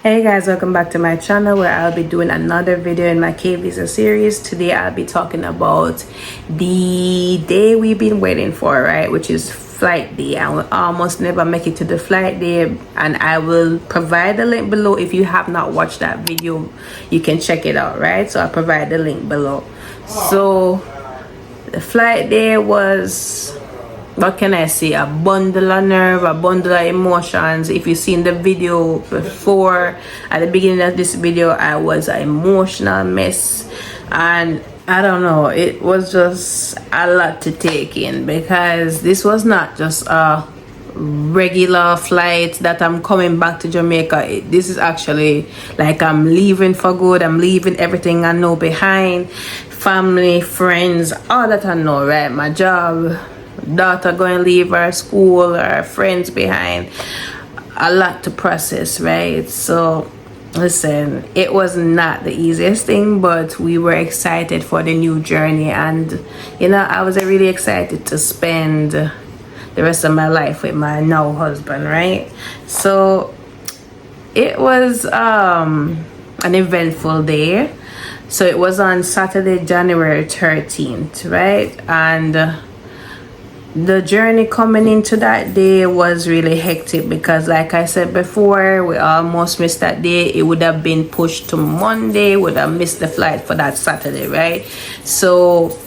Hey guys, welcome back to my channel where I'll be doing another video in my K-Visa series. Today I'll be talking about the day we've been waiting for, right, which is flight day. I will almost never make it to the flight day, and I will provide the link below. If you have not watched that video, you can check it out, right? So I'll provide the link below. So the flight day was, what can I say, a bundle of nerve, a bundle of emotions. If you've seen the video before, at the beginning of this video, I was an emotional mess, and I don't know, it was just a lot to take in, because this was not just a regular flight that I'm coming back to Jamaica. This is actually like I'm leaving for good. I'm leaving everything I know behind, family, friends, all that I know, right? My job, daughter going to leave her school, her friends behind. A lot to process, right? So listen, it was not the easiest thing, but we were excited for the new journey, and I was really excited to spend the rest of my life with my now husband, right? So it was an eventful day. So it was on Saturday, January 13th, right? And the journey coming into that day was really hectic, because like I said before, we almost missed that day. It would have been pushed to Monday, would have missed the flight for that Saturday, right? So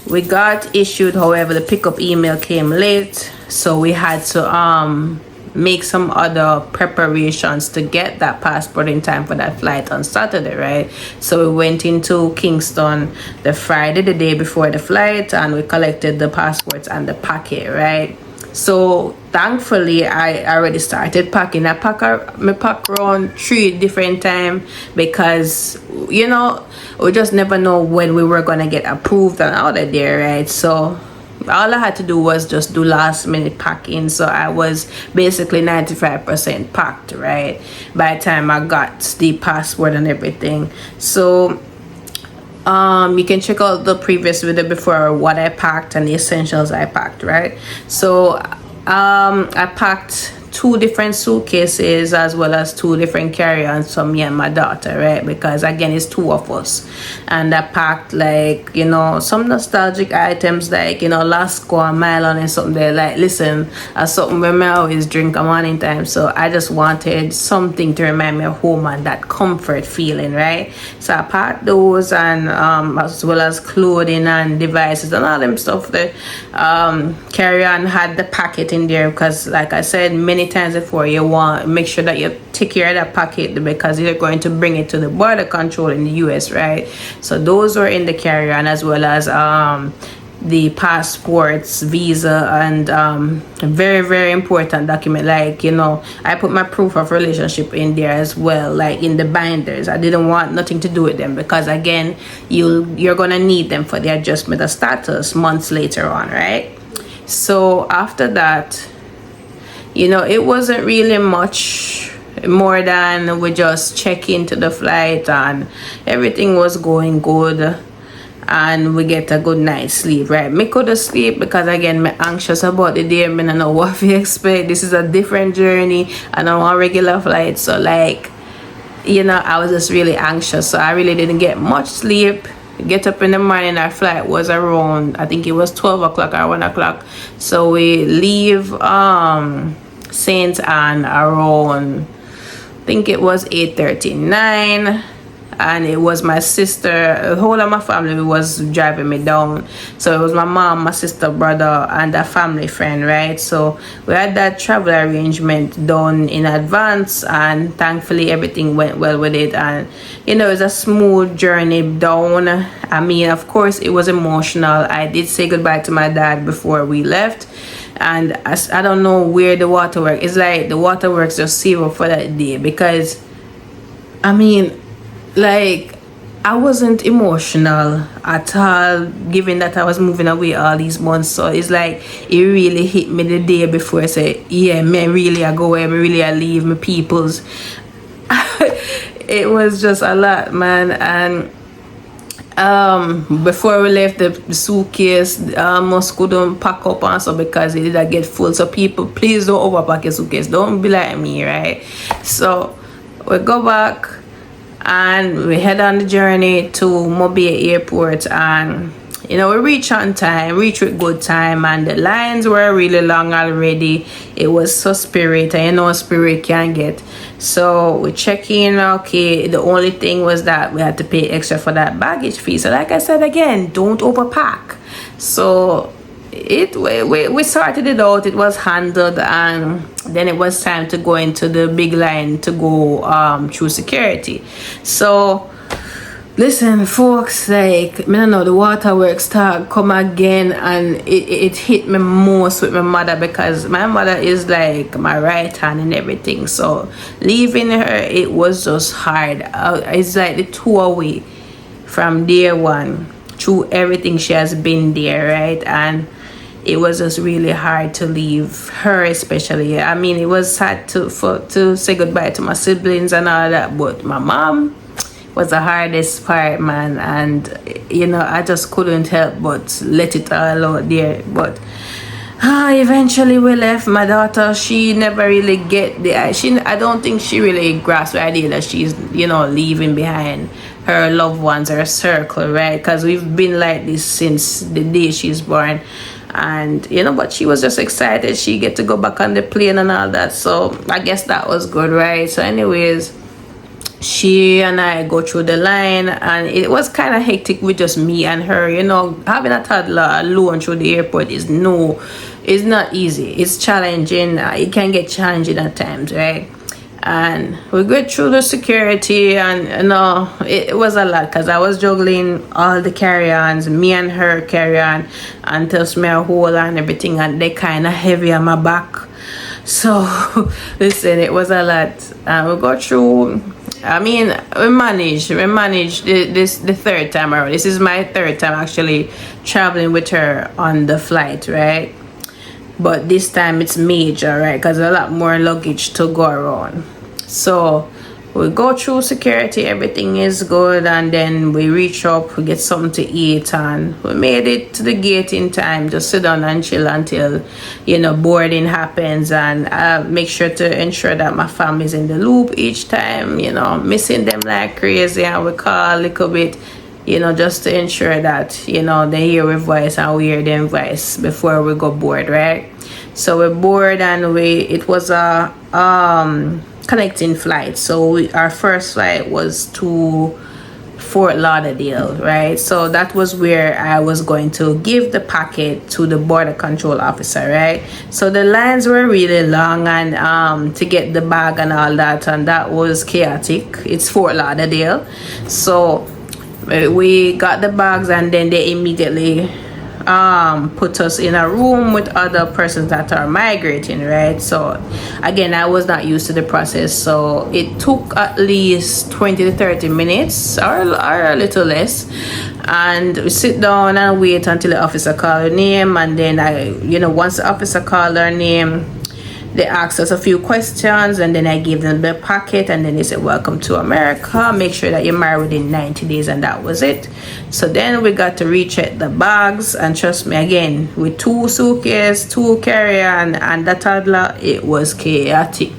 we got issued, however the pickup email came late, so we had to make some other preparations to get that passport in time for that flight on Saturday, right? So we went into Kingston the Friday, the day before the flight, and we collected the passports and the packet, right? So thankfully I already started packing. I pack around 3 different times, because we just never know when we were gonna get approved and out of there, right? So all I had to do was just do last minute packing. So I was basically 95% packed, right, by the time I got the passport and everything. So you can check out the previous video before what I packed and the essentials I packed, right? So I packed 2 different suitcases as well as 2 different carry-ons for me and my daughter, right? Because again, it's 2 of us, and I packed like some nostalgic items, like Lasco and Mylon and something there. Like, listen, that's something where I always drink at morning time, so I just wanted something to remind me of home and that comfort feeling, right? So I packed those, and as well as clothing and devices and all them stuff. The carry-on had the packet in there, because like I said many times before, you want to make sure that you take care of that packet, because you're going to bring it to the border control in the US, right? So those were in the carry-on, as well as the passports, visa, and very, very important document, like I put my proof of relationship in there as well, like in the binders. I didn't want nothing to do with them, because again, you're gonna need them for the adjustment of status months later on, right? So after that, it wasn't really much more than we just check into the flight, and everything was going good, and we get a good night's sleep, right? Me could sleep, because again, I'm anxious about the day. I don't know what to expect. This is a different journey, and I'm on a regular flight, so like I was just really anxious, so I really didn't get much sleep. Get up in the morning. Our flight was around, I think it was 12 o'clock or 1 o'clock, so we leave St. Anne around, I think it was 8:39, and it was my sister, the whole of my family was driving me down. So it was my mom, my sister, brother, and a family friend, right? So we had that travel arrangement done in advance, and thankfully everything went well with it, and it was a smooth journey down. I mean, of course it was emotional. I did say goodbye to my dad before we left, and I don't know where the waterworks, it's like the waterworks just save up for that day, because I mean, like, I wasn't emotional at all, given that I was moving away all these months. So it's like it really hit me the day before. I said, yeah, me really I go away, me really I leave my peoples. It was just a lot, man. And before we left, the suitcase almost couldn't pack up and so, because it did get full. So people, please don't overpack your suitcase, don't be like me, right? So we go back and we head on the journey to Mobile Airport, and you know, we reach on time, reach with good time, and the lines were really long already. It was so Spirit, and you know Spirit can get. So we check in, okay. The only thing was that we had to pay extra for that baggage fee. So like I said again, don't overpack. So we sorted it out, it was handled, and then it was time to go into the big line to go through security. So listen folks, like, I don't know, the waterworks start come again, and it hit me most with my mother, because my mother is like my right hand and everything. So leaving her, it was just hard. It's like the 2 away from day one, through everything she has been there, right? And it was just really hard to leave her, especially. I mean, it was sad to say goodbye to my siblings and all that, but my mom was the hardest part, man. And you know, I just couldn't help but let it all out there. But eventually we left. My daughter, she never really I don't think she really grasped the idea that she's, you know, leaving behind her loved ones, her circle, right? Because we've been like this since the day she's born. And you know, but she was just excited she get to go back on the plane and all that. So I guess that was good, right? So anyways, she and I go through the line, and it was kind of hectic with just me and her. You know, having a toddler alone through the airport is not easy. It's challenging. It can get challenging at times, right? And we go through the security, and you know, it was a lot, because I was juggling all the carry-ons, me and her carry-on, and tells me a whole and everything, and they kind of heavy on my back. So listen, it was a lot. We go through. I mean, we managed the third time around. This is my third time actually traveling with her on the flight, right? But this time it's major, right? Because a lot more luggage to go around. So we go through security, everything is good, and then we reach up, we get something to eat, and we made it to the gate in time. Just sit down and chill until, you know, boarding happens, and make sure to ensure that my family's in the loop each time, you know, missing them like crazy, and we call a little bit, you know, just to ensure that, you know, they hear our voice and we hear their voice before we go board, right? So we board, and it was a connecting flight. So our first flight was to Fort Lauderdale, right? So that was where I was going to give the packet to the border control officer, right? So the lines were really long, and to get the bag and all that, and that was chaotic. It's Fort Lauderdale. So we got the bags, and then they immediately put us in a room with other persons that are migrating, right? So again, I was not used to the process, so it took at least 20 to 30 minutes or a little less, and we sit down and wait until the officer call her name. And then once the officer called her name, they asked us a few questions, and then I gave them the packet, and then they said, welcome to America, make sure that you're married within 90 days, and that was it. So then we got to recheck the bags, and trust me, again, with 2 suitcases, 2 carry-on, and the toddler, it was chaotic.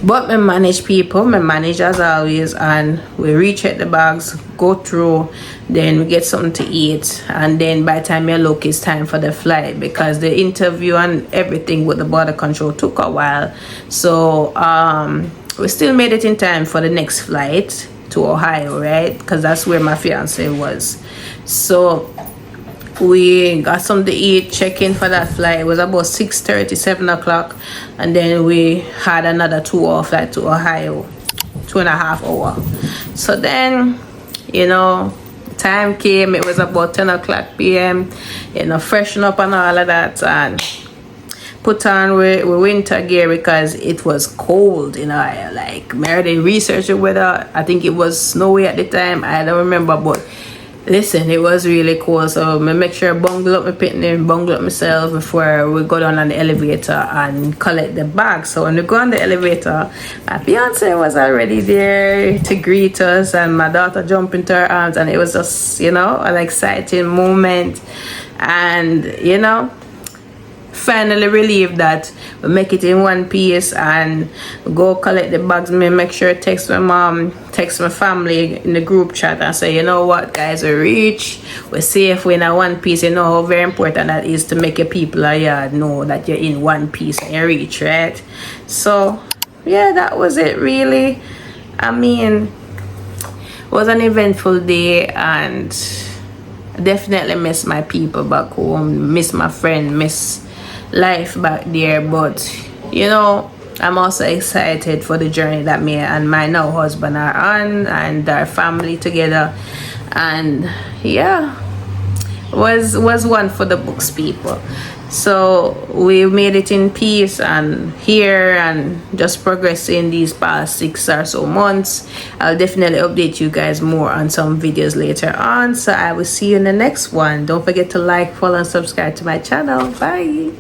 But we manage people, we manage as always, and we recheck the bags, go through, then we get something to eat, and then by the time you look, it's time for the flight, because the interview and everything with the border control took a while. So we still made it in time for the next flight to Ohio, right? Because that's where my fiance was. So we got something to eat, check in for that flight. It was about 6:30, 7 o'clock, and then we had another 2-hour flight to Ohio, 2.5 hours. So then, time came. It was about 10 o'clock p.m. Freshen up and all of that, and put on we winter gear, because it was cold. Like Mary researched the weather. I think it was snowy at the time, I don't remember, but listen, it was really cool. So I make sure I bungle up my picnic, bungle up myself before we go down on the elevator and collect the bag. So when we go on the elevator, my fiance was already there to greet us, and my daughter jumped into her arms, and it was just an exciting moment. And finally relieved that we make it in one piece and go collect the bags. Me make sure text my mom, text my family in the group chat and say, you know what guys, we're safe, we're in a one piece. You know how very important that is to make your people know that you're in one piece and you reach, right? So yeah, that was it really. I mean, it was an eventful day, and definitely miss my people back home, miss my friend, miss life back there. But you know, I'm also excited for the journey that me and my now husband are on, and our family together. And yeah, was one for the books, people. So we made it in peace and here, and just progressing these past 6 or so months. I'll definitely update you guys more on some videos later on. So I will see you in the next one. Don't forget to like, follow, and subscribe to my channel. Bye.